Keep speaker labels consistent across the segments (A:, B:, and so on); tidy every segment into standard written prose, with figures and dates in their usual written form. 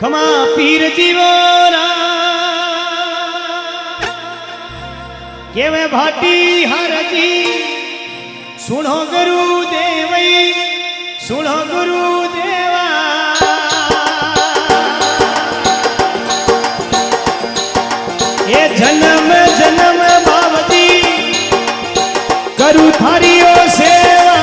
A: खमा पीर जीवोरा केवे भाटी हरजी सुनो गुरुदेव सुनो गुरुदेवा ये जन्म जन्म बाबजी करू थारियो सेवा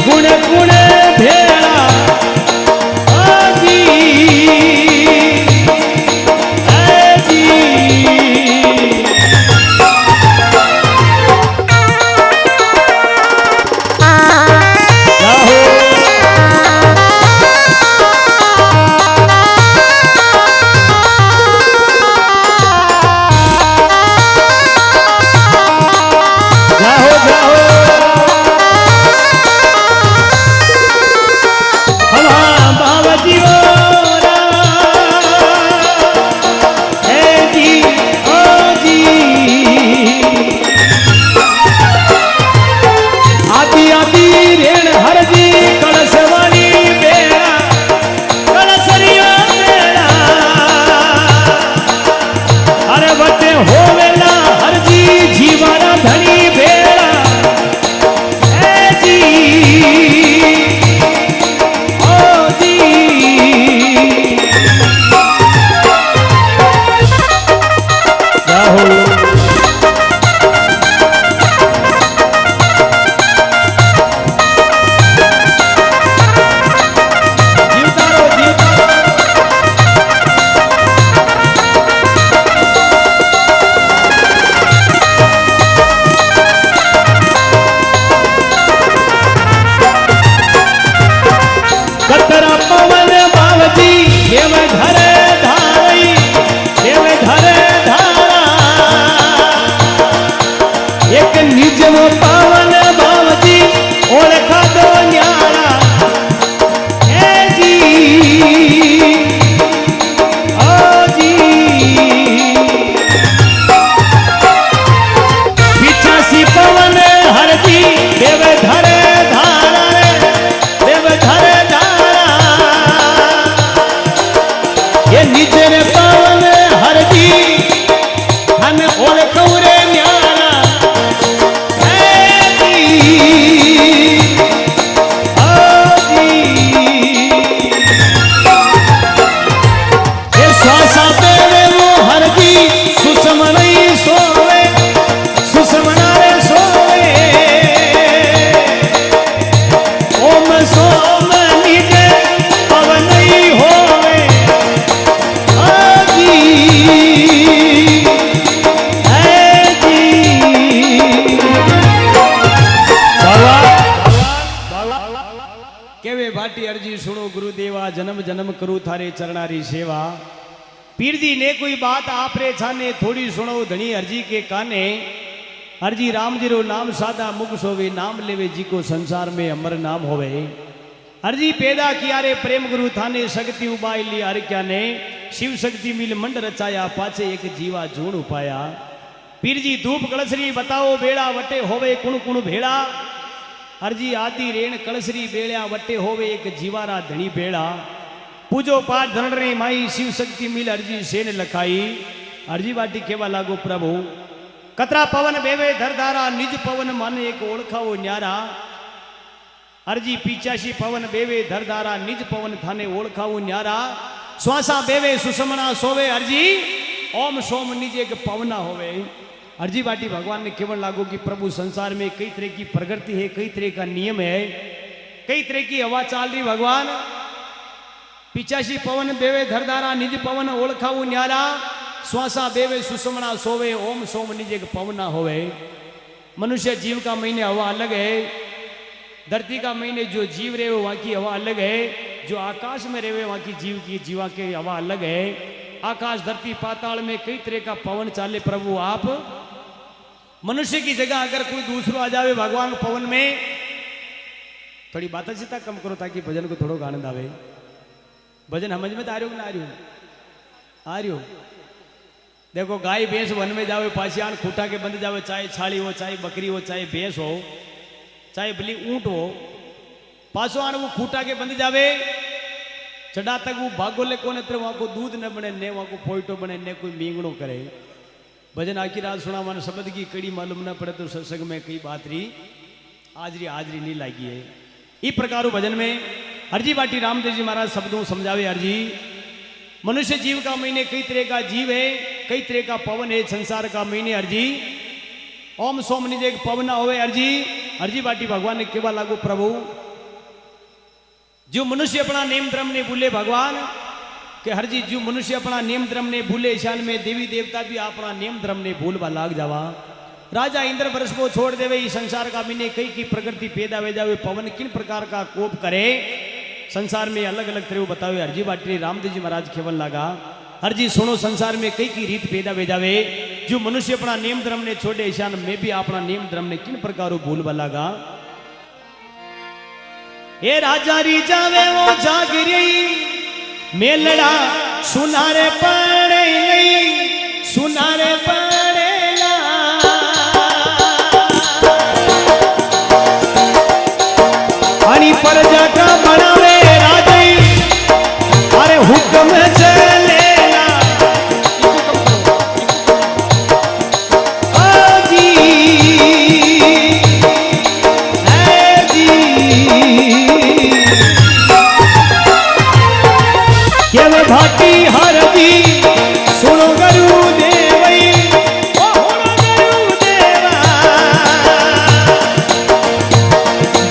B: गुण गुण भेड़ा आजी
A: देव धर धारई देव धर धारा एक निजम पावन बावजी ओळखा दो न्यारा हे जी ओ जी 85 पवन हरजी देव धर धारा देव धर धारा ये निजर पावन हरजी हम ओळखू रे न्यारा जन्म जन्म करू थारे चरणारी सेवा पीर जी ने कोई बात आपरे छाने थोड़ी सुनो धनी अर्जी के काने अर्जी राम जी रो नाम सादा मुख सोवे नाम लेवे जी को संसार में अमर नाम होवे अर्जी पैदा किया रे प्रेम गुरु थाने शक्ति उबाई ली हर क्या ने शिव शक्ति मिल मंड रचाया पाचे एक जीवा जूण उपाया पीर जी धूप कलसरी बताओ बेड़ा वटे होवे कुण कुण भेड़ा अर्जी आदि रेण कलसरी बेड़ा वटे होवे एक जीवारा धनी बेड़ा पूजो पाठ धनरे माई शिव शक्ति मिल अर्जी सेन लखाई अर्जी वाटी केवा लागो प्रभु कतरा पवन बेवे धरधारा निज पवन मन एक ओळखावो न्यारा अर्जी 85 पवन बेवे धरधारा निज पवन थाने ओळखावो न्यारा श्वासा बेवे सुषमना सोवे अर्जी ओम सोम निज एक पवना होवे अर्जी बाटी भगवान ने केवल लागू कि प्रभु संसार में कई तरह की प्रगति है कई तरह का नियम है कई तरह की हवा चाल रही भगवान 85 पवन बेवे धरधारा निज पवन ओळखाऊ न्यारा श्वासा बेवे सुषमना सोवे ओम सोम निज एक पवना होवे मनुष्य जीव का महीने हवा अलग है धरती का महीने जो जीव रहे वहां की हवा अलग है जो आकाश में रहे वहां की जीवा के हवा अलग है आकाश धरती पाताल में कई तरह का पवन चाले प्रभु आप मनुष्य की जगह अगर कोई दूसरो आ जावे भगवान पवन में थोड़ी बात चिता कम करो ताकि भजन को थोड़ा आनंद आवे भजन समझ में तो आ रही हो ना आ रही हो देखो गाय भैंस वन में जावे पासियान खूटा के बंद जावे चाहे छाली हो चाहे बकरी हो चाहे भैंस हो चाहे भली ऊंट हो पासो आन वो खूटा के बंद जावे चढ़ा तक वो भागो ले कोने तर वहां को दूध न बने ने वहां को पोइटो बने ने कोई मींगणो करे भजन आखी रात सुना मन शब्द की कड़ी मालूम न पड़े तो सत्संग में कई बात रही हाजरी नहीं लागी है इस प्रकार भजन में अर्जी बाटी रामदेव जी महाराज शब्दों समझावे अर्जी मनुष्य जीव का महीने कई तरह का जीव है कई तरह का पवन है संसार का महीने अर्जी ओम सोम निज एक पवना होवे अर्जी बाटी भगवान ने केवल लागू प्रभु जो मनुष्य अपना नेम धर्म ने भूले भगवान के हर जी जो मनुष्य अपना नेम धर्म ने भूले शान में देवी देवता भी अपना नेम धर्म ने भूलवा लाग जावा राजा इंद्र वर्ष को छोड़ देवे इस संसार का मीने कई की प्रकृति पैदा वे जावे पवन किन प्रकार का कोप करे संसार में अलग अलग तरह बतावे हरजी बाटी रामदेव जी महाराज केवल लागा हरजी सुनो संसार में कई की रीत पैदा वे जावे जो मनुष्य अपना नेम धर्म ने छोड़े ईशान में भी अपना नेम धर्म ने किन प्रकार भूलवा लागा ए राजा री जावे वो जागरी मेलड़ा सुनारे पड़े नहीं सुनारे पड़ेला हनी पर जगह बनावे राजा अरे हुक्म चलेला भाटी हर दी सुनो गुरु देवई ओ गुरु देवा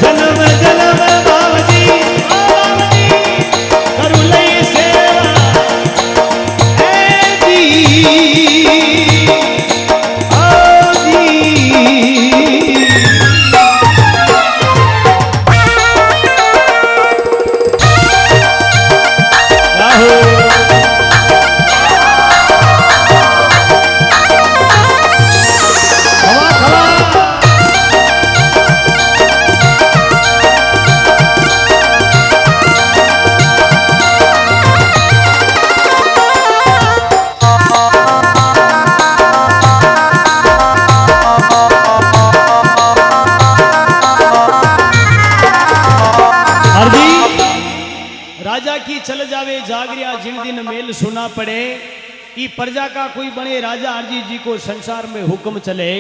A: जन्म जन्म बावजी ओ बावजी करू लई सेवा ए जी ओ जी राहुल मेल सुना पड़े कि प्रजा का कोई बने राजा अर्जी जी को संसार में हुक्म चले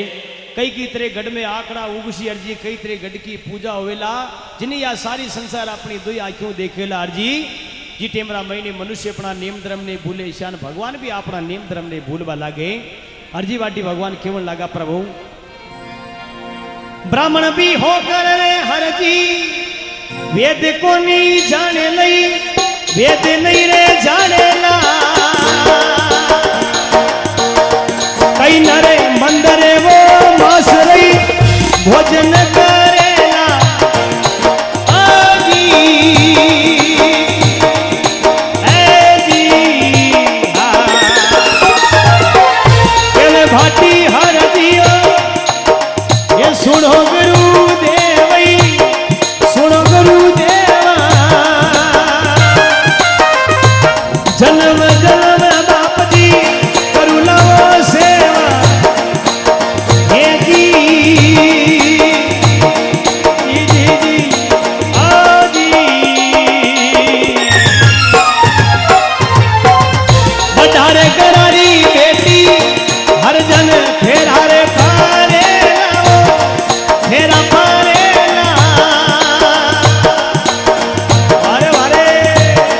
A: कई की तरह गढ़ में आंकड़ा उगसी अर्जी कई तरह गढ़ की पूजा होवेला जिन्हें या सारी संसार अपनी दो आंखों देखेला अर्जी जी टेमरा महीने मनुष्य अपना नियम धर्म ने भूले ईशान भगवान भी अपना नियम धर्म ने भूलवा लागे अर्जी वाटी भगवान केवल लागा प्रभु ब्राह्मण भी होकर हर जी वेद को नहीं जाने लई वेद नहीं रे जाने ला कई नरे मंदरे वो मास रही भोजन करेला आजी ऐजी केले भाटी हर दियो ये सुनो गुरुदेवई सुनो गुरुदेवा जन्म जन्म बाप जी करू लवो सेवा हे जी जी जी आजी बटारे करारी बेटी हर जन फेरा रे पारे लाओ फेरा पारे ला अरे अरे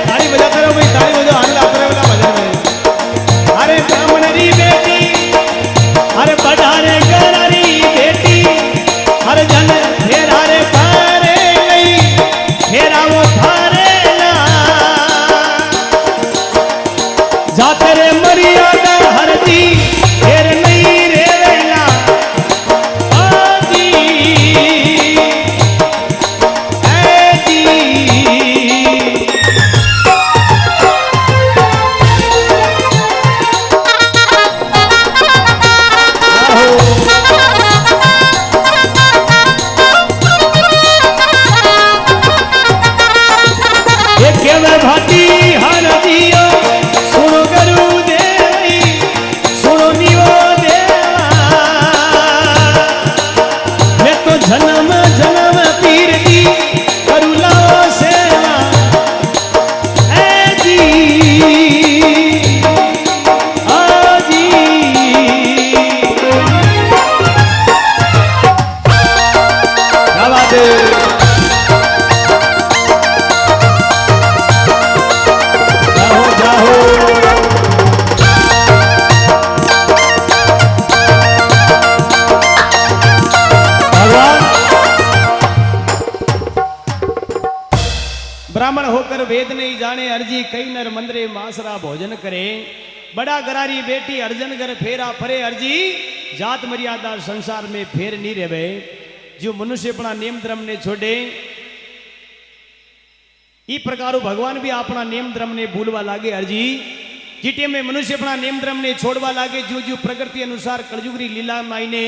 A: ताली बजाते रहो भाई ताली बजाओ आनंद आता रहे भजन में अरे ब्राह्मण री बेटी अरे बटारे करारी बेटी हर जन फेरा रे पारे लई फेरा वो फारे ला जाते रे मर्यादा हर दी फेर नहीं रे वेला आजी ऐजी ये केवल भाटी हर दियो सुनो गुरुदेवी सुनो निवो देवा मैं तो जन्म जन्म पीर की करू लाओ सेवा ऐ जी आजी क्या बात है जाओ जाओ भगवान ब्राह्मण होकर वेद नहीं जाने अर्जी कई नर मंदरे मासरा भोजन करे बड़ा गरारी बेटी अर्जन कर फेरा फरे अर्जी जात मर्यादा संसार में फेर नहीं रहे जो मनुष्य अपना नियम धर्म ने छोड़े ई प्रकार भगवान भी अपना नियम धर्म ने भूलवा लागे अर्जी जीटे में मनुष्य अपना नियम धर्म ने छोड़वा लागे जो जो प्रकृति अनुसार कलयुगरी लीला मायने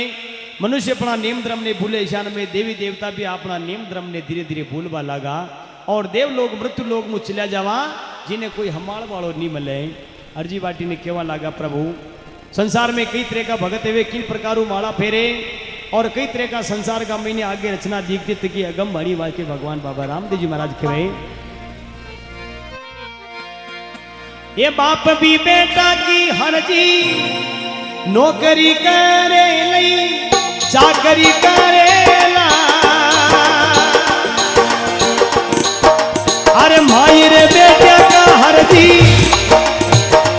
A: मनुष्य अपना नियम धर्म ने भूले ईशान में देवी देवता भी अपना नियम धर्म ने धीरे धीरे भूलवा लागा और देव लोग मृत्यु लोग में चला जावा जिन्हें कोई हमाड़ वालों नहीं मिले अर्जी बाटी ने केवा लागा प्रभु संसार में कई तरह का भगत हुए किन प्रकारों माला फेरे और कई तरह का संसार का महीने आगे रचना दीक्षित की अगम बड़ी वाक्य भगवान बाबा रामदेव जी महाराज के ये बाप भी बेटा की हर जी नौकरी करे लई चाकरी करेला अरे माई रे बेटे का हर जी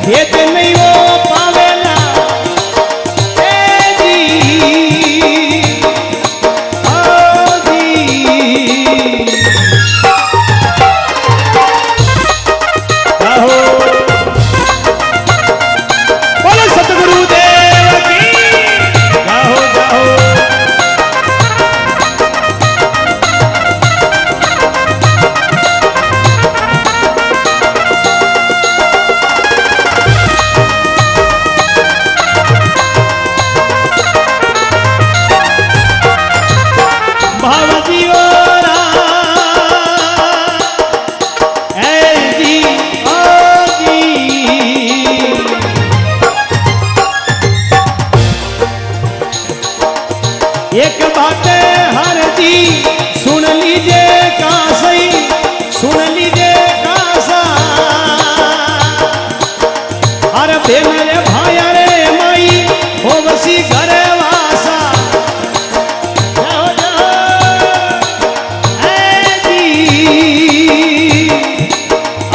A: भेद नहीं वो पावेला ए जी आजी आहो बोलो सतगुरु देव की गाहो गाहो बेन रे भाया रे माई हो बसी घर वासा जाओ जाओ ए जी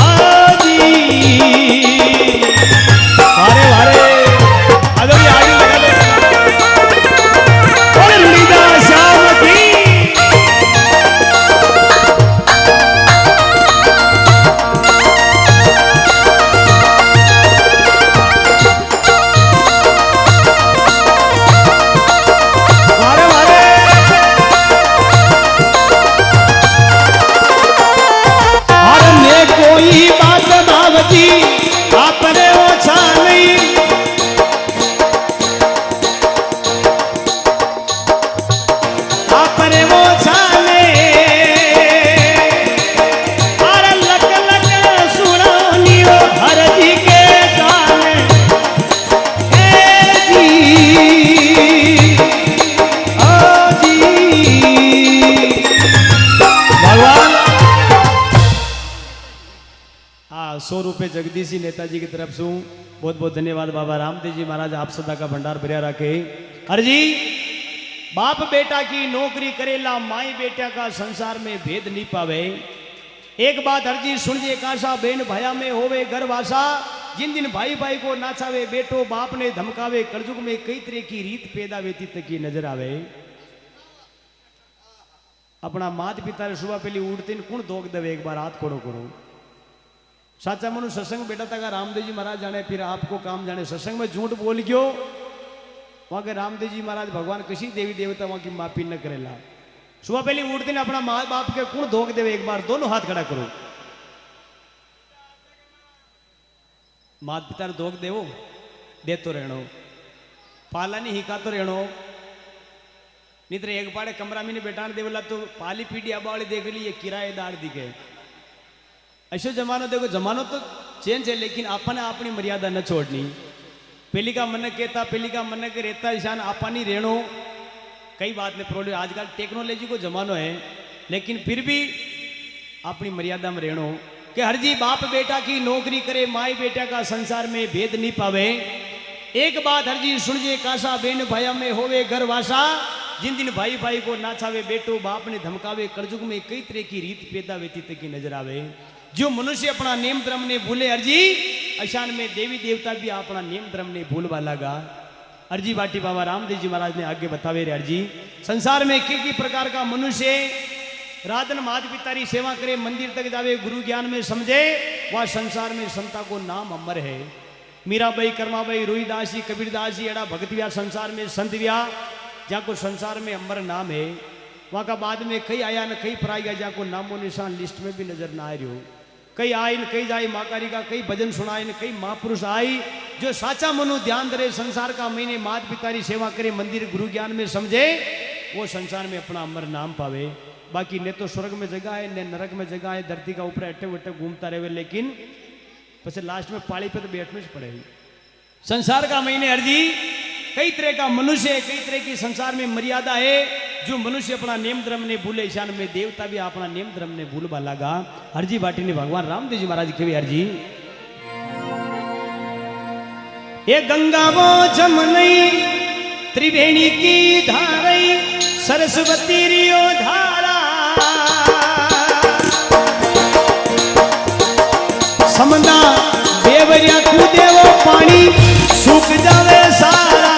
A: आजी वारे वारे अगर ये आगे लगा दे और रुड़ीदा शाम की आपने ओछा नहीं आपने ओछा नहीं अरे लक लक सुनो नीरो हर जी के जाने ए जी ओ जी भगवान 100 रुपये जगदीशी नेताजी की तरफ से बहुत बहुत धन्यवाद। बाबा रामदेव जी महाराज आप सदा का भंडार भरिया रखे। हरजी बाप बेटा की नौकरी करेला माई बेटा का संसार में भेद नहीं पावे। एक बात हरजी सुन जे काशा बेन भया में होवे घर वासा जिन दिन भाई भाई को नाचावे बेटो बाप ने धमकावे कलयुग में कई तरह की रीत पैदा वेती तक की नजर आवे। अपना माता पिता ने सुबह पहली उठते कौन दोग देवे एक बार हाथ खोड़ो करो साचा मनु सत्संग बेटा था रामदेव जी महाराज जाने फिर आपको काम जाने सत्संग में झूठ बोल गयो वहां के रामदेव जी महाराज भगवान किसी देवी देवता वहां की माफी न करेला। सुबह पहले उठते अपना माँ बाप के कौन धोख देवे एक बार दोनों हाथ खड़ा करो माता पिता ने धोख देवो देतो रहनो पाला नहीं हिका तो रहनो नहीं तो एक बार कमरा में बैठाने देवला तो पाली पीढ़ी अबावली देख ली ये किराएदार दिखे। ऐसो जमानो देखो जमानो तो चेंज है लेकिन अपन अपनी मर्यादा न छोड़नी। पहली का मन कहता पहली का मन के रहता ईशान अपनी रेणो कई बात में प्रॉब्लम आजकल टेक्नोलॉजी को जमानो है लेकिन फिर भी अपनी मर्यादा में रेणो कि हर जी बाप बेटा की नौकरी करे माई बेटा का संसार में भेद नहीं पावे। एक बात हर जी सुन जे कासा बेन भया में होवे घर वासा जिन दिन भाई भाई को नाचावे बेटो बाप ने धमकावे कलयुग में कई तरह की रीत पैदा वेती तक की नजर आवे। जो मनुष्य अपना नेम धर्म ने भूले अर्जी अशान में देवी देवता भी अपना नेम धर्म ने भूलवा लगा। अर्जी बाटी बाबा रामदेव जी महाराज ने आगे बतावे रे अर्जी संसार में किसी प्रकार का मनुष्य राधन माता पिता की सेवा करे मंदिर तक जावे गुरु ज्ञान में समझे वह संसार में संता को नाम अमर है। मीराबाई कर्माबाई रोहिदास जी कबीरदास जी एड़ा भगत व्या संसार में संत व्या जहाँ को संसार में अमर नाम है वहाँ का बाद में कई आया न कई पराई गया जहाँ को नामो निशान लिस्ट में भी नजर ना आ रही हो। कई आई न कई जाए माकारी का कई भजन सुनाए न कई महापुरुष आई जो साचा मनु ध्यान धरे संसार का महीने माता पिता की सेवा करे मंदिर गुरु ज्ञान में समझे वो संसार में अपना अमर नाम पावे। बाकी ने तो स्वर्ग में जगह है न नरक में जगह है धरती का ऊपर अट्टे वट्टे घूमता रहे लेकिन बस लास्ट में पाड़ी पे तो बैठने से पड़ेगी। संसार का महीने अर्जी कई तरह का मनुष्य कई तरह की संसार में मर्यादा है। जो मनुष्य अपना नेम धर्म ने भूले ईशान में देवता भी अपना नेम धर्म ने भूलवा लगा। हरजी बाटी ने भगवान रामदेव जी महाराज के हरजी ये गंगा वो जमनई त्रिवेणी की धारई सरस्वती रियो धारा समंदा देवरिया कूदेवो पानी सूख जावे सारा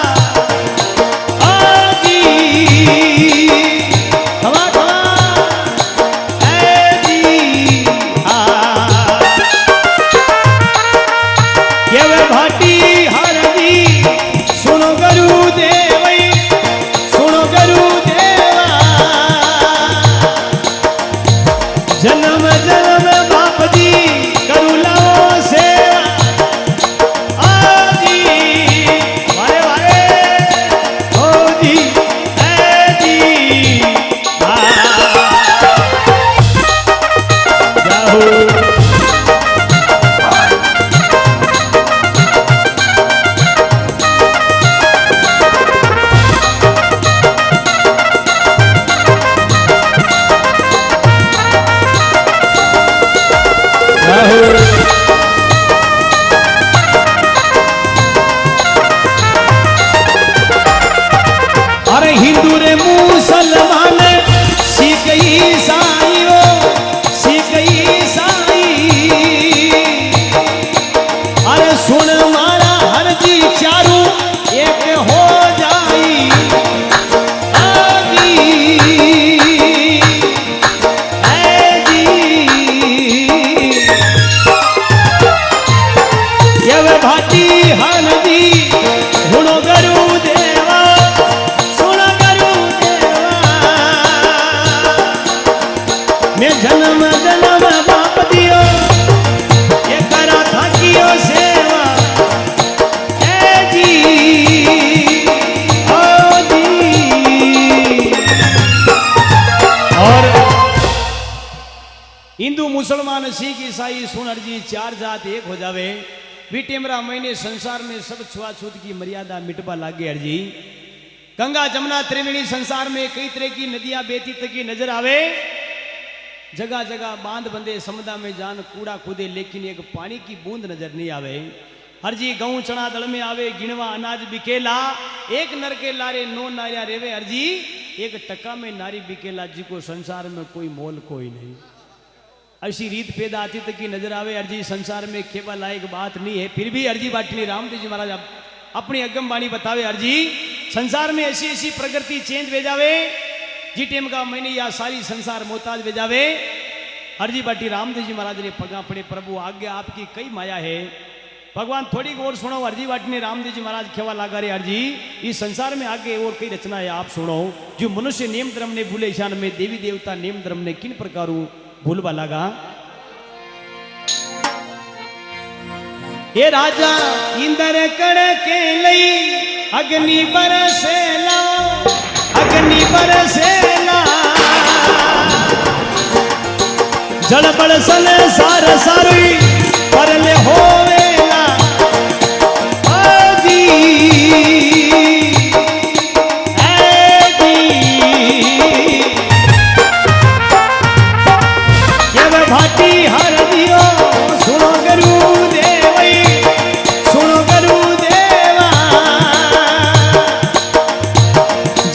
A: यव भाटी हनदी गुणो गरु देवा सुनो गरु देवा मैं जन्म जन्म बाप दियो ये करा थाकियो सेवा ए जी ओ जी और हिंदू मुसलमान सिख ईसाई सुनर जी चार जात एक हो जावे बीटेमरा महीने संसार में सब छुआछूत की मर्यादा मिटवा लागे अर्जी गंगा जमुना त्रिवेणी संसार में कई तरह की नदियां बेती तक नजर आवे जगह जगह बांध बंदे समुद्र में जान कूड़ा कूदे लेकिन एक पानी की बूंद नजर नहीं आवे हरजी गऊ चना दल में आवे गिणवा अनाज बिकेला एक नर के लारे 9 नारिया रेवे हरजी एक टका में नारी बिकेला जी को संसार में कोई मोल कोई नहीं ऐसी रीत पैदा आती तक की नजर आवे अर्जी संसार में केवल लायक बात नहीं है फिर भी अर्जी बाटनी रामदेव जी महाराज अपनी अगम बाणी बतावे अर्जी संसार में ऐसी ऐसी प्रकृति चेंज भेजावे जी टेम का मैंने या सारी संसार मोहताज भेजावे अर्जी बाटी रामदेव जी महाराज ने पगा पड़े प्रभु आज्ञा आपकी कई माया है भगवान थोड़ी और सुनो अर्जी बाटनी रामदेव जी महाराज खेवा लागा रे अर्जी इस संसार में आगे और कई रचना है आप सुनो जो मनुष्य नियम धर्म ने भूले ईशान में देवी देवता नियम धर्म ने किन प्रकारों भूलवा लगा ये राजा इंदर कड़ के लई अग्नि बरसेला जल बरसल सार सारी परले होवेला आजी भाटी हर दियो सुनो गरु देवई सुनो गरु देवा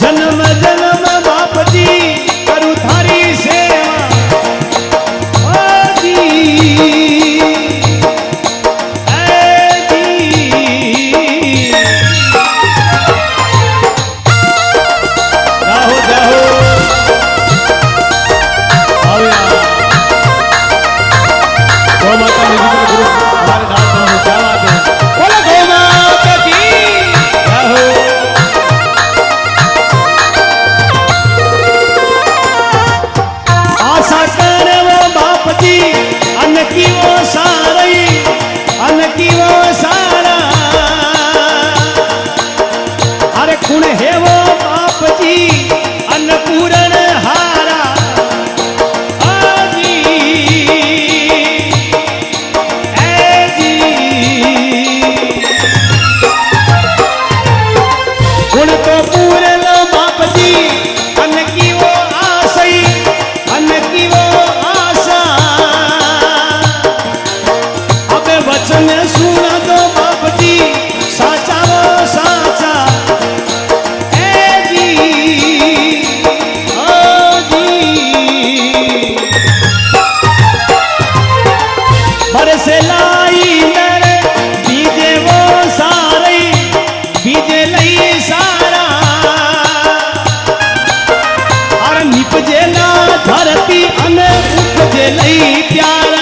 A: जन्म जन्म बाप जी करू थारी सेवा ओ जी ए जी जाओ जाओ गौ माता ने गुरु हमारे दास ने क्या बात है बोलो गौ माता की हो आशा करे वो बाप जी अन्न की वो सारी अन्न की वो सारा अरे कुण है वो बाप जी अन्नपूर्ण हारा सुना दो बाप जी साचा वो साचा ए जी ओ जी बरसे लाई नर बीजे वो सारे बीजे लई सारा और निपजेला धरती अन उपजे लई प्यारा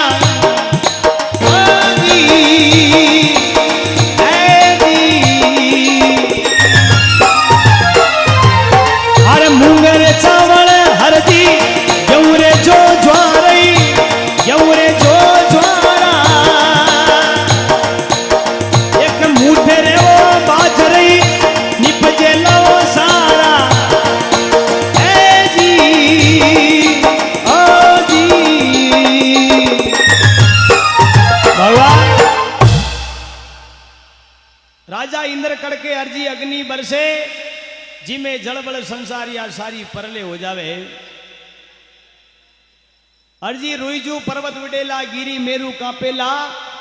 A: मुंगर चावल हरदी यौरे जो ज्वारई यौरे जो ज्वारा एक मुठे रे वो बाजरई निपजे लो सारा ए जी ओ जी भगवान राजा इंद्र कड़के अर्जी अग्नि बरसे जिमे जलबल संसार या सारी परले हो जावे अर्जी रुईजू पर्वत विडेला गिरी मेरू कापेला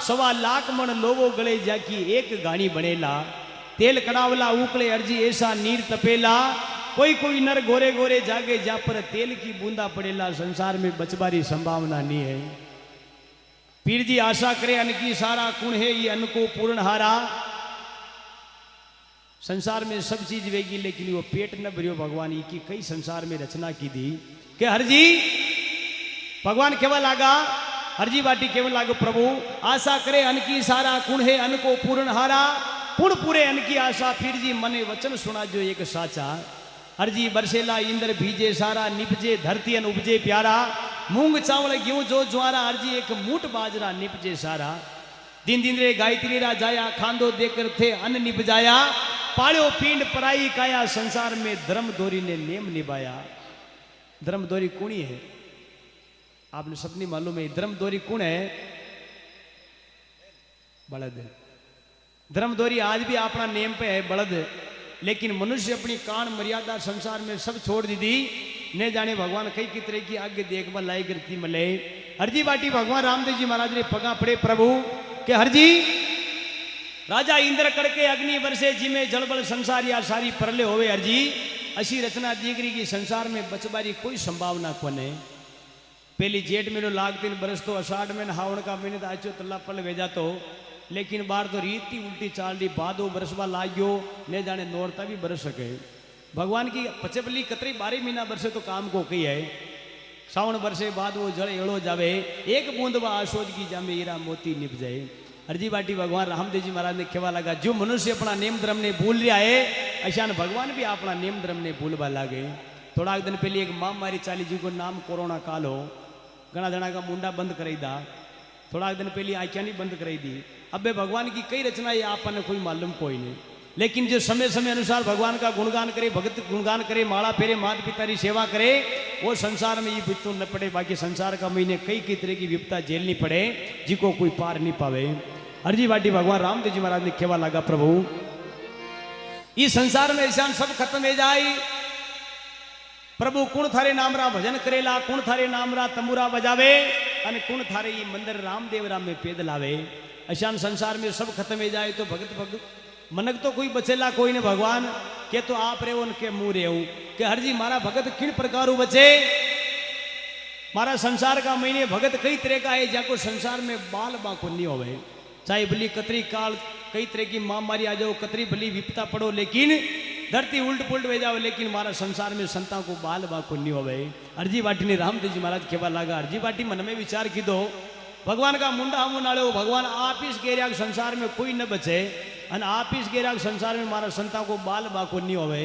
A: 1.25 लाख मन लोगो गले जाकी एक गाणी बनेला तेल कड़ावला उकले अर्जी ऐसा नीर तपेला कोई कोई नर गोरे गोरे जागे जा पर तेल की बूंदा पड़ेला संसार में बचबारी संभावना नहीं है पीर जी आशा करे अन्न की सारा कुण है ये अन्न को पूर्ण हारा संसार में सब चीज वेगी लेकिन वो पेट न भरियो भगवान की कई संसार में रचना की दी कि हर जी भगवान केवल आगा हरजी बाटी केवल लागो प्रभु आशा करे अन की सारा कुण है अन को पूर्ण हारा पुण पूरे अन की आशा फिर जी मने वचन सुना जो एक साचा हरजी बरसेला इंद्र भीजे सारा निपजे धरती अन उपजे प्यारा मूंग चावल गेहूं जो ज्वारा हरजी एक मूठ बाजरा निपजे सारा दिन दिन रे गायत्री रा जाया खांदो देकर थे अन्न निपजाया पाड़ो पिंड पराई काया संसार में धर्म दोरी ने नेम निभाया। धर्म दोरी कुणी है आपने सबनी मालूम है। धर्म दोरी कौन है? बलद। धर्म दोरी आज भी अपना नेम पे है बलद, लेकिन मनुष्य अपनी कान मर्यादा संसार में सब छोड़ दी थी। ने जाने भगवान कई की तरह की आगे देखभाल लाई करती मले हरजी बाटी भगवान रामदेव जी महाराज ने पगा पड़े प्रभु के हरजी राजा इंद्र करके अग्नि वर्षे जिमे जलबल संसार या सारी परले होवे हरजी अशी रचना दीगरी की संसार में बचबारी कोई संभावना कोने। पहली जेठ महीनो लाग 3 बरस तो अषाढ़ में हावण का महीने आचो तल्ला पल भेजा तो लेकिन बार तो रीति उल्टी चाल दी बादो बरसवा लाग्यो ने जाने नोरता भी बरस सके। भगवान की पचपली कतरी 12 महीना बरसे तो काम को कही है। सावन बरसे बाद वो जड़ एड़ो जावे एक बूंद व आशोज की जामे हीरा मोती निप जाए। हरजी बाटी भगवान रामदेव जी महाराज ने कहवा लगा जो मनुष्य अपना नेम धर्म ने भूल रहा है ऐसा भगवान भी अपना नेम धर्म ने भूलवा लागे। थोड़ा दिन पहले एक महामारी चाली जी को नाम कोरोना काल हो घना जना का मुंडा बंद कराई दा। थोड़ा दिन पहले आँखें नहीं बंद कराई दी। अब भगवान की कई रचना ये आपने कोई मालूम कोई नहीं, लेकिन जो समय समय अनुसार भगवान का गुणगान करे भगत गुणगान करे माला फेरे माता पिता की सेवा करे वो संसार में ये विपत्तु न पड़े। बाकी संसार का महीने कई तरह की विपत्ता झेलनी पड़े जिको कोई पार नहीं पावे। हरजी बाटी भगवान रामदेव जी महाराज ने कहवा लगा प्रभु इस संसार में ऐसा सब खत्म हो जाए प्रभु कुण थारे नामरा भजन करेला कुण थारे नामरा तंबूरा बजावे अने कुण थारे ये मंदिर रामदेव राम में पेद लावे। ऐसा संसार में सब खत्म हो जाए तो भगत मनक तो कोई बचेला कोई ने भगवान के तो आप रे उनके मुंह रे के हरजी मारा भगत किन प्रकार बचे। मारा संसार का महीने भगत कई तरह का है जाको संसार में बाल बाको नहीं होवे। चाहे भली कतरी काल कई तरह की महामारी आ जाओ कतरी भली विपता पड़ो लेकिन धरती उल्ट पुल्ट हो जाओ लेकिन मारा संसार में संता को बाल बाको नहीं होवे। हरजी बाटी ने रामदेव जी महाराज कहवा लगा हरजी बाटी मन में विचार की दो भगवान का मुंडा हम नाड़ो भगवान आप इस गेरिया संसार में कोई न बचे अन आप इस गेरिया संसार में मारा संता को बाल बाको नहीं होवे।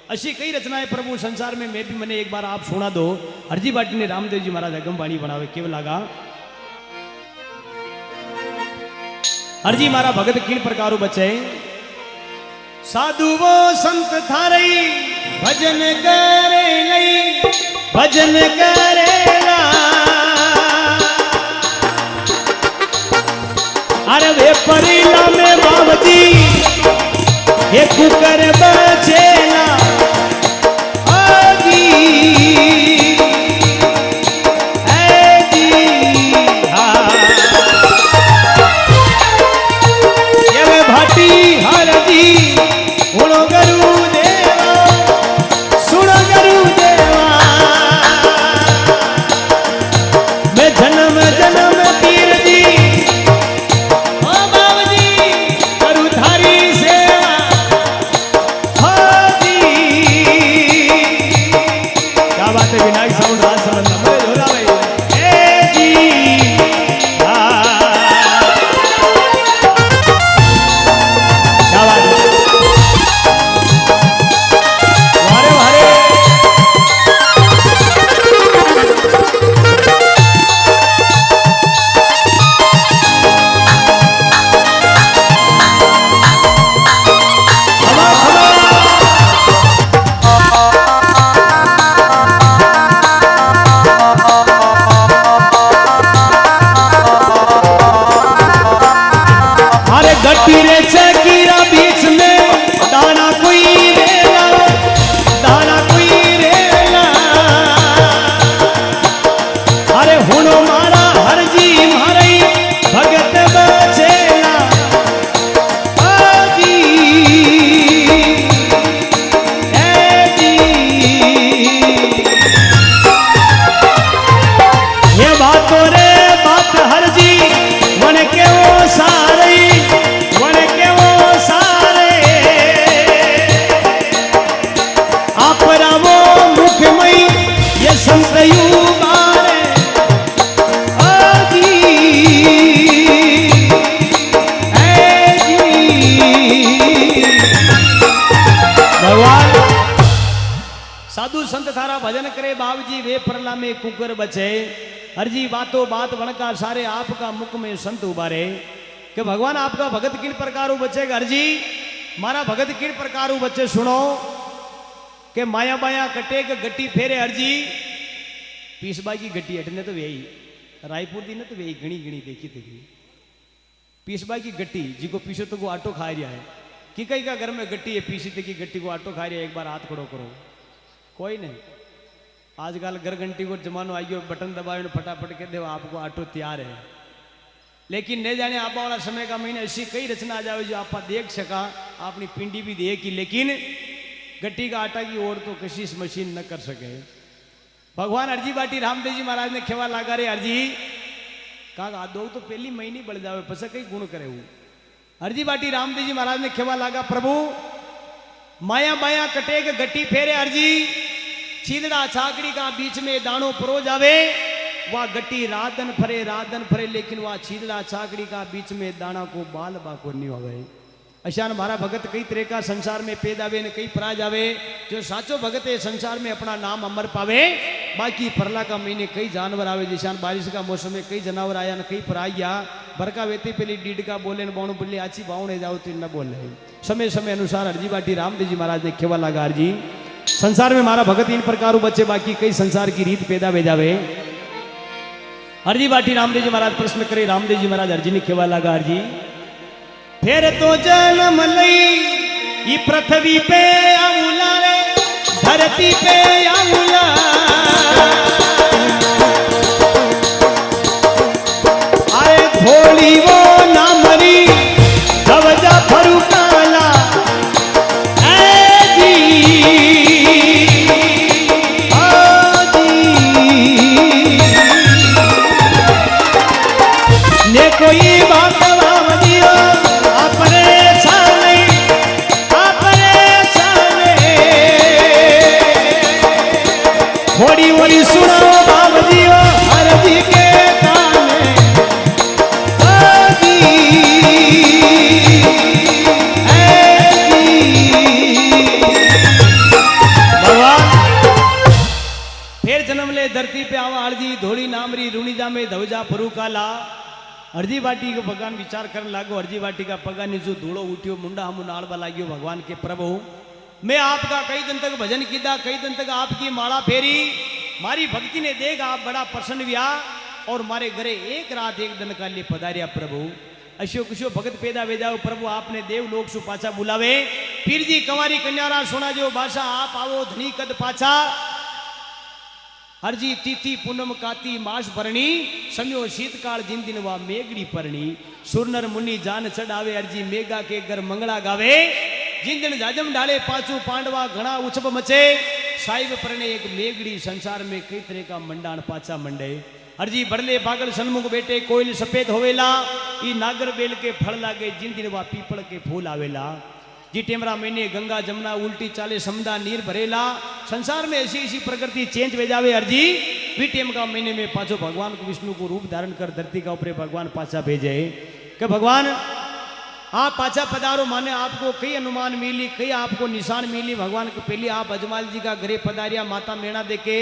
A: अशी कई रचनाएं प्रभु संसार में मैं भी मैंने एक बार आप सुना दो। हरजी बाटी ने रामदेव जी महाराज अगम बाणी बनावे केवल लगा हरजी मारा भगत किन प्रकार बचे। साधु वो संत थारई भजन करे लई भजन करेला अरे वे परिला में बाबजी ये कुकर बचेला आजी ऐजी हाँ ये वे भाटी हरदी उड़ो गरु देवा सुनो गरु देवा मैं जन्म जन्म तीर दी विनायक साउंड राज संबंध नंबर झोला भाई ए जी क्या बात है वारे वारे गटीरे चकीरा बीच में दाना कोई रेला अरे हुनो मारा हरजी मारई भगत बचेला आजी ऐजी ये बातों रे बात हरजी मन के वो सारई वन के वो सा साधु संत थारा भजन करे बाबूजी वे परला में कुकर बचे। हरजी बातों बात वणका सारे आपका मुख में संत उबारे कि भगवान आपका भगत किन प्रकार बचेगा। हरजी मारा भगत किन प्रकार बच्चे सुनो कि माया बाया कटे के गट्टी फेरे। हरजी पीसबाई की गट्टी हटने तो वही रायपुर दी न तो वही घनी घनी देखी थी पीसबाई की गट्टी जी को पीछे तो वो आटो खा रहा है कि कई का घर में गट्टी है पीसी की गट्टी को आटो खा रहा है। एक बार हाथ खड़ो करो कोई नहीं। आजकल घर घंटी को जमानो आई गयो बटन दबाए फटाफट के दे आपको आटो तैयार है। लेकिन नहीं जाने आप वाला समय का महीना ऐसी कई रचना आ जाए जो आप देख सका अपनी पिंडी भी देखी लेकिन गट्टी का आटा की ओर तो किसी मशीन न कर सके। भगवान अर्जी बाटी रामदेव जी महाराज ने खेवा लगा रे अर्जी कहा दो तो पहली महीनी बढ़ जावे पस कई गुण करे हूं। अर्जी बाटी रामदेव जी महाराज ने खेवा लगा प्रभु माया बाया कटे के गट्टी फेरे। अर्जी छीदड़ा छाकड़ी का बीच में दानो परो जावे वह गट्टी रातन फरे लेकिन वह छीदड़ा छाकड़ी का बीच में दाना को बाल बाको नहीं होवे। अशान मारा भगत कई तरह का संसार में पैदा वे ने कई परा जावे जो साचो भगत है संसार में अपना नाम अमर पावे। बाकी परला का महीने कई जानवर आवे जिसान बारिश का मौसम में कई जानवर आया न कई परा गया बरका वेती पहली डीड का बोले न बाणु बोले आची बावणे जाओ तो न बोले। समय समय अनुसार अर्जी बाटी रामदेव जी महाराज ने खेवा लगा अर्जी संसार में मारा भगत इन प्रकार बच्चे बाकी कई संसार की रीत पैदा वे जावे। अर्जी बाटी रामदेव जी महाराज प्रश्न करे रामदेव जी महाराज अर्जी ने खेवा लगा अर्जी फिर तो जन्म लई पृथ्वी पे आऊला रे धरती पे आऊला आए भोली वो ना मरी धवजा फरुकाला ने कोई बात थोड़ी वोड़ी सुनो बाबजी हर जी के ताने भगवान फिर जन्म ले धरती पे आवा हरजी धोड़ी नामरी रुणीजा में धवजा फरूकाला। हरजी बाटी को भगवान विचार करने लागो हरजी बाटी का पगानी जो धूड़ो उठियो मुंडा हम नाड़वा लाग्यो भगवान के प्रभु मैं आपका कई दिन तक भजन किया कई दिन तक आपकी माला फेरी मारी भक्ति ने देख आप बड़ा प्रसन्न हुआ और मारे घरे एक रात एक दिन का लिए पधारिया प्रभु। अशो कुशो भगत पैदा वे जाओ प्रभु आपने देव लोक सु पाछा बुलावे पीर जी कंवारी कन्यारा सोना जो भाषा आप आवो धनी कद पाछा। हरजी तिथि पूनम काती मास भरणी सम्यो शीतकाल जिन दिन वा मेघड़ी परणी सुरनर मुनि जान चढ़ावे अर्जी मेघा के घर मंगला गावे जिन दिन जाजम डाले पाचू पांडवा घना उछब मचे साहिब परने एक मेघड़ी संसार में कई तरह का मंडान पाचा मंडे। हरजी बड़ले बागल सन्मुख बेटे कोयल सफेद होवेला ई नागर बेल के फल लागे जिन दिन वा पीपल के फूल आवेला जी टेमरा महीने गंगा जमुना उल्टी चाले समुदा नीर भरेला संसार में ऐसी ऐसी प्रकृति चेंज वे जावे। अर्जी भी टेम का महीने में पाचो भगवान को विष्णु को रूप धारण कर धरती का ऊपर भगवान पाचा भेजे कि भगवान आप पाचा पधारो माने आपको कई अनुमान मिली कई आपको निशान मिली। भगवान को पहले आप अजमाल जी का घरे पधारिया माता मेणा देके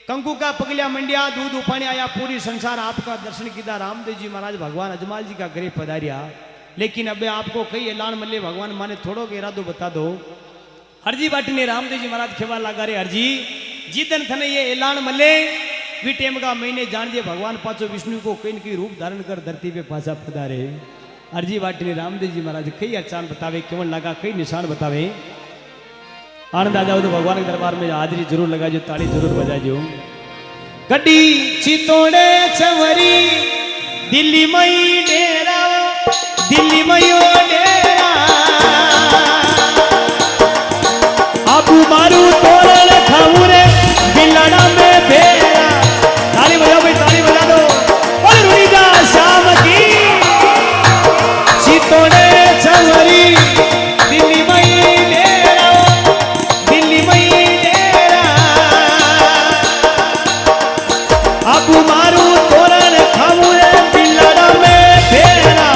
A: कंकु का पगलिया मंडिया दूध उपाने आया पूरी संसार आपका दर्शन किया। रामदेव जी महाराज भगवान अजमाल जी का घरे पधारिया लेकिन अब आपको कई ऐलान मले भगवान माने थोड़ो के इरादो बता दो। हरजी बाटी ने रामदेव जी महाराज खेवा लगा रे हरजी जिदन थने ये ऐलान मले वी टेम का महीने जान जे भगवान पाचो विष्णु को कई न कई रूप धारण कर धरती पे पाछा पधारे। हरजी बाटी ने रामदेव जी महाराज कई अचान बतावे केवल लगा कई निशान बतावे। आनंद आ जाओ तो भगवान के दरबार में हाजिरी जरूर लगा जो ताली जरूर बजा जो। गड्डी चितोड़े चवरी दिल्ली मई डेरा दिल्ली मयो डेरा आबू मारू तोरण खाऊ रे बिलड़ा में भेड़ा। ताली बजाओ भाई ताली बजा दो और रुई जा शाम की चितोड़े चवरी दिल्ली मई डेरा दिल्ली मई डेरा आबू मारू तोरण खाऊ रे बिलड़ा में भेड़ा।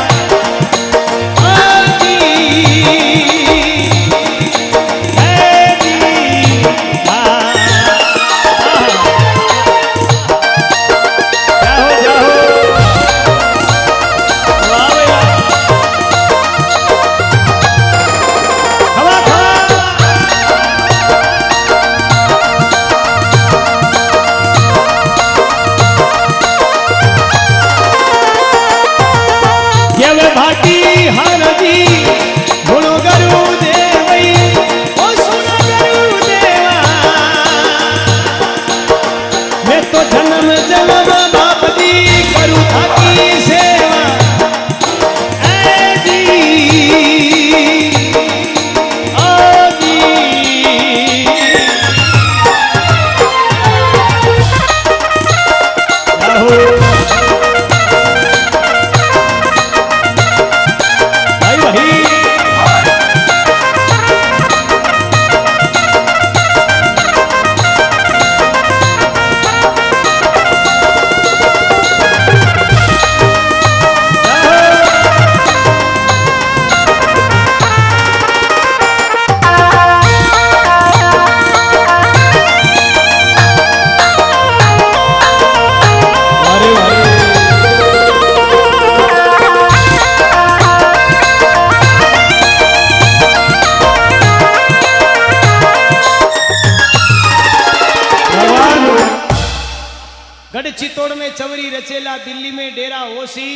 A: चवरी रचेला दिल्ली में डेरा होसी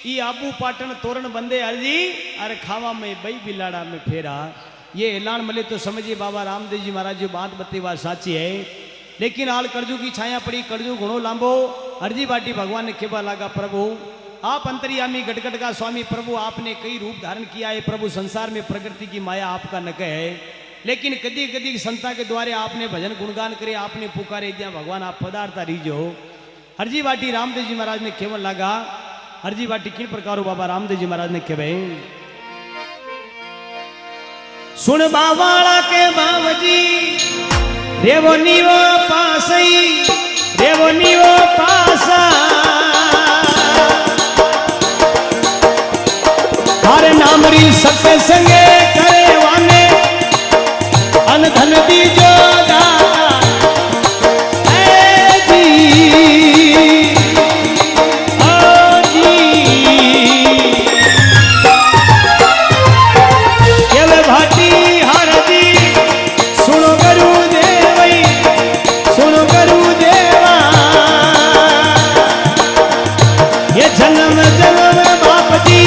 A: ई आबू पाटन तोरण बंदे अर्जी अरे खावा में बई बिलाड़ा में फेरा। ये ऐलान मिले तो समझिए बाबा रामदेव जी महाराज जो बात बत्ती बात साची है। लेकिन आल करजू की छाया पड़ी, करजू घणो लांबो। अर्जी बाटी भगवान ने खेबा लागा, प्रभु आप अंतर्यामी गटगट का स्वामी, प्रभु आपने कई रूप धारण किया है। प्रभु संसार में प्रकृति की माया आपका नक है, लेकिन कदी कदी संता के द्वारे आपने भजन गुणगान करे, आपने पुकारे दिया भगवान आप पदार्थ रीजो। अर्जी बाटी रामदेव जी महाराज ने खेवन लागा। अर्जी बाटी किन प्रकार बाबा रामदेव जी महाराज ने खेवे। सुन बावाला के बावजी रेवो नीवो पासई, रेवो नीवो पासा हर नामरी सत्य संगे करे वाने अन धन दीजो दाता ऐ जी ओ जी केवे भाटी हर जी सुनो गुरु देवई, सुनो गुरु देवा ये जन्म जन्म बाप जी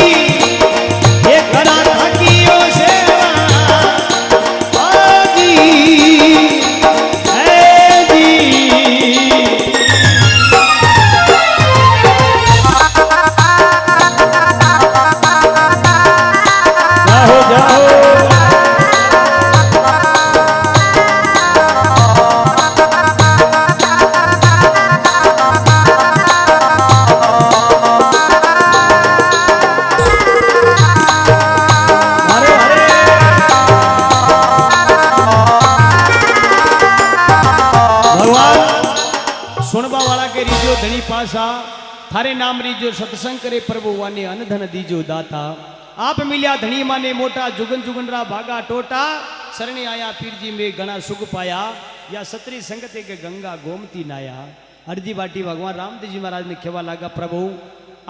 A: थारे नाम रीजो सत्संग करे प्रभु वाने अनधन दीजो दाता। आप मिल्या धनी माने मोटा जुगन जुगनरा भागा टोटा शरणे आया पीर जी में गणा सुख पाया या सत्री संगते के गंगा गोमती नाया। अर्जी बाटी भगवान रामदेव जी महाराज ने खेवा लागा, प्रभु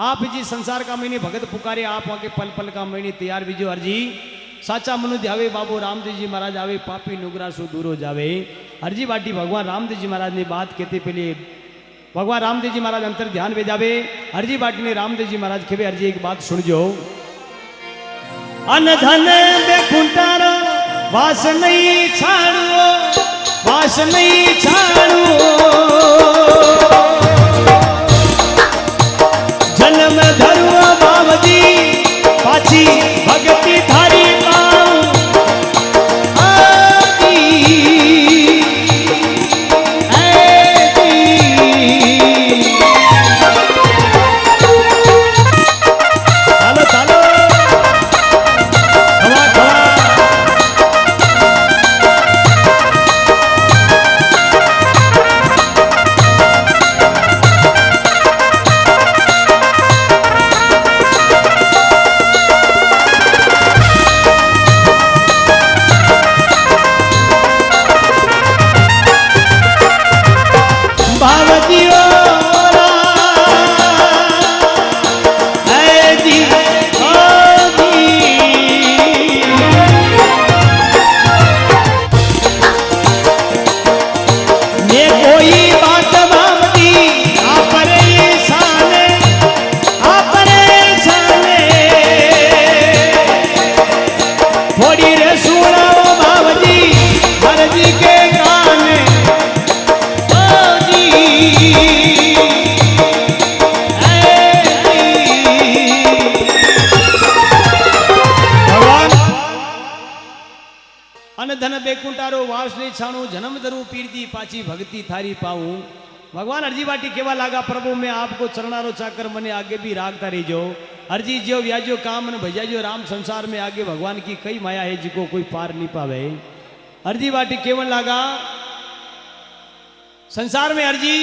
A: आप जी संसार का मैंने भगत पुकारे, आप वहाँ के पल पल का मैंने तैयार बीजो। अर्जी साचा मनु ध्यावे बाबू रामदेव जी महाराज आवे, पापी नुगरा सो दूरो जावे। अर्जी बाटी भगवान रामदेव जी महाराज ने बात कहते पहले भगवान रामदेव जी महाराज अंतर ध्यान में जावे। अर्जी बाटी ने रामदेव जी महाराज खेवे, अर्जी एक बात सुनजो। अन धन बेकुंटारो वास नहीं छाड़ो, वास नहीं छाड़ो जन्म धरुआ बाबजी पाची भगती थारी पाऊं जन्म धरू पीर जी पाची भक्ति थारी पाऊं। भगवान अर्जी बाटी केवा लागा, प्रभु मैं आपको चरणारो चाकर मने आगे भी रागता रहीजो। अर्जी जो व्याजो काम न भजाजो राम, संसार में आगे भगवान की कई माया है जिको कोई पार नहीं पावे। अर्जी बाटी केवन लागा, संसार में अर्जी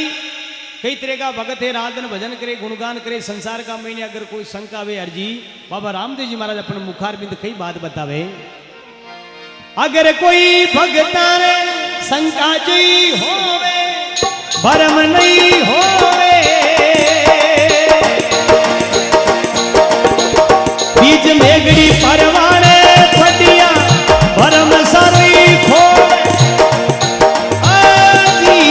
A: कई तरह का भगत है, राधन भजन करे गुणगान करे। संसार का मैंने अगर कोई शंका वे अर्जी बाबा रामदेव जी महाराज अपने मुखार बिंद कई बात बतावे। अगर कोई भगतान शंका जी होवे भरम नहीं होवे, बीज मेघड़ी परवाने फटिया भरम सारी खोवे। आजी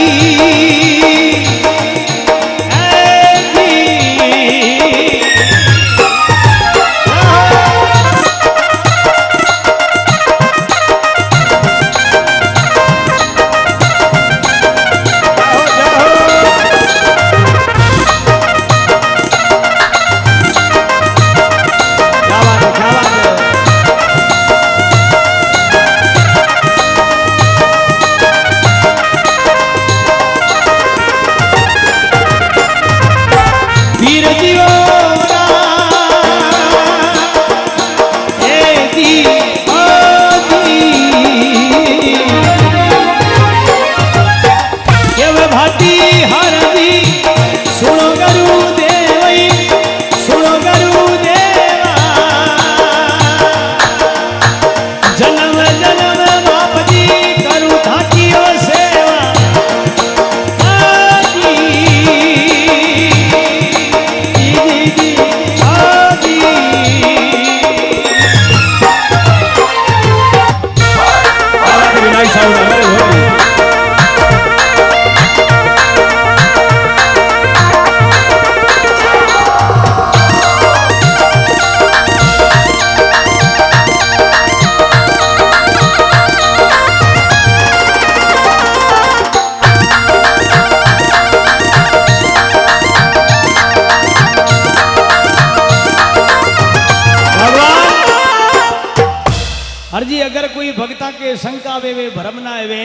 A: हरजी अगर कोई भक्ता के शंका वे भरम ना आवे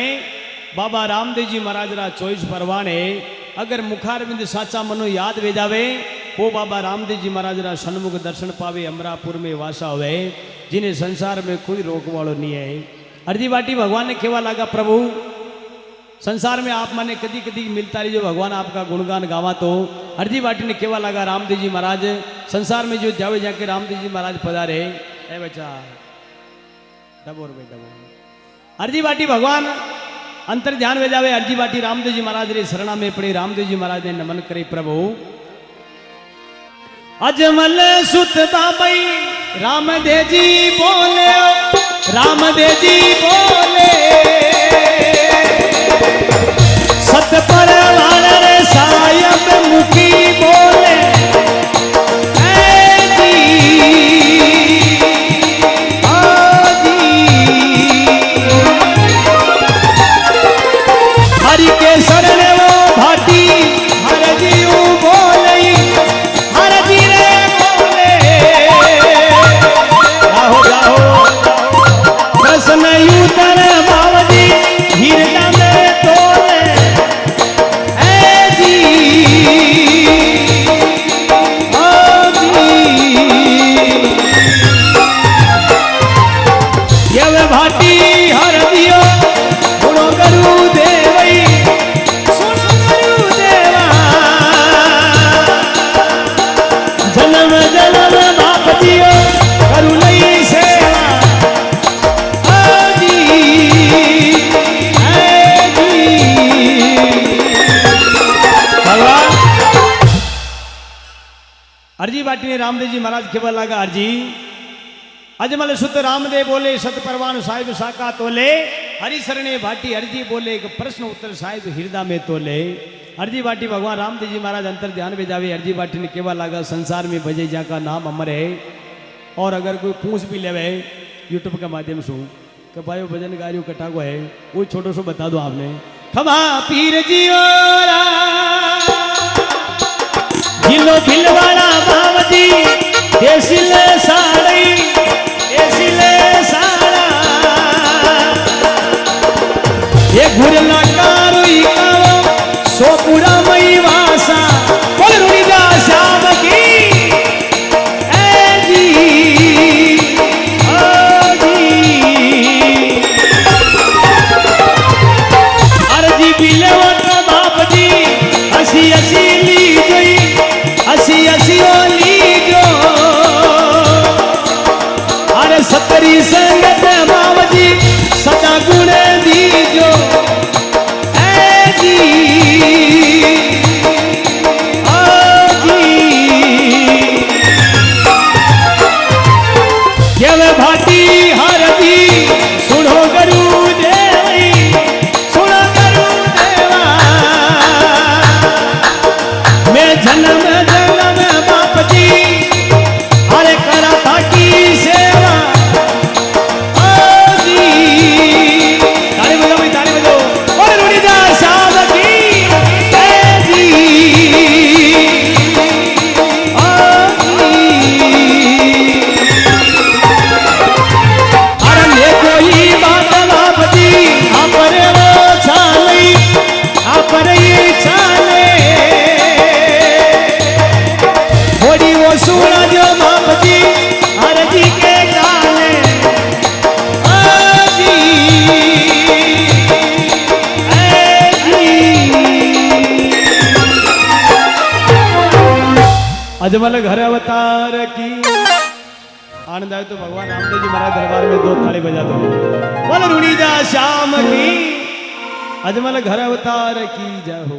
A: बाबा रामदेव जी महाराज रा चोईस परवाने अगर मुखारविंद साचा मनो याद वे जावे वो बाबा रामदेव जी महाराज रा सन्मुख दर्शन पावे अमरापुर में वासा हुए जिन्हें संसार में कोई रोक वालों नहीं है। अर्जी बाटी भगवान ने केवा लगा प्रभु संसार में आप माने कदी कदी मिलता रही जो भगवान आपका गुणगान गावा तो अर्जी बाटी ने केवा लगा रामदेव जी महाराज संसार में जो जावे जाके रामदेव जी महाराज पधारे ए बच्चा डबोर भाई डबोर अर्जी बाटी भगवान अंतर ध्यान वे जावे अर्जी बाटी रामदेव जी महाराज रे शरणा में पड़े रामदेव जी महाराज ने नमन करे प्रभु अजमल सुत बाबई रामदेव जी बोले रामदेव जी बोले सत परवान रे सायब मुखी बोले हरि के शरण वो भाटी हर जीव बोले हर जी रे बोले जाहो जाहो प्रश्न यूतन बावजी हीरता में तोले ए जी यव भाटी हर दियो गुणो करू देवई सुनो करू देवा जन्म जन्म बाप दियो करू लई सेवा आजी भगवान अर्जी बाटी ने रामदेव जी महाराज केवल लगा अर्जी अजमल सुत रामदेव बोले सत परवान साहिब साका तोले हरि शरणे भाटी अर्जी बोले एक प्रश्न उत्तर साहिब हृदय में तोले अर्जी बाटी भगवान रामदेव जी महाराज अंतर ध्यान में जावे अर्जी बाटी ने केवल लगा संसार में भजे जा का नाम अमर है और अगर कोई पूछ भी लेवे यूट्यूब के माध्यम से कि भाई भजन गारियों कटा को है वो छोटो सो बता दो आपने खमा पीर जी जिलो भिलवाड़ा बावजी देसिले साड़ी देसिले साड़ा ये घुरला कारुई कावो सोपुरा मई वासा बोल रुणिदा श्याम की ए जी ओ जी अर्जी बिलेवट बाप जी हसी हसी ली गई हसी हसी ली जो अरे सतरी संगत बाबजी सदा गुण दीजो ए जी ओ जी केव भाटी हर दी सुनो गुरु देवी सुनो गुरु देवा मैं जन्म जन्म बाप जी अरे करा ताकी सेवा आजी ताली बजाओ भाई ताली बजाओ और रुणिदा साहब की ए जी आजी अरे ले कोई बात बाप जी आप रे वो चाले आप रे ये चाले थोड़ी वो सुना जो बाप जी हर जी के गाने आजी ए जी अजमल घर अवतार की आनंद आए तो भगवान रामदेव जी महाराज दरबार में 2 ताली बजा दो बोल रुणिदा श्याम की अजमल घर अवतार की जय हो।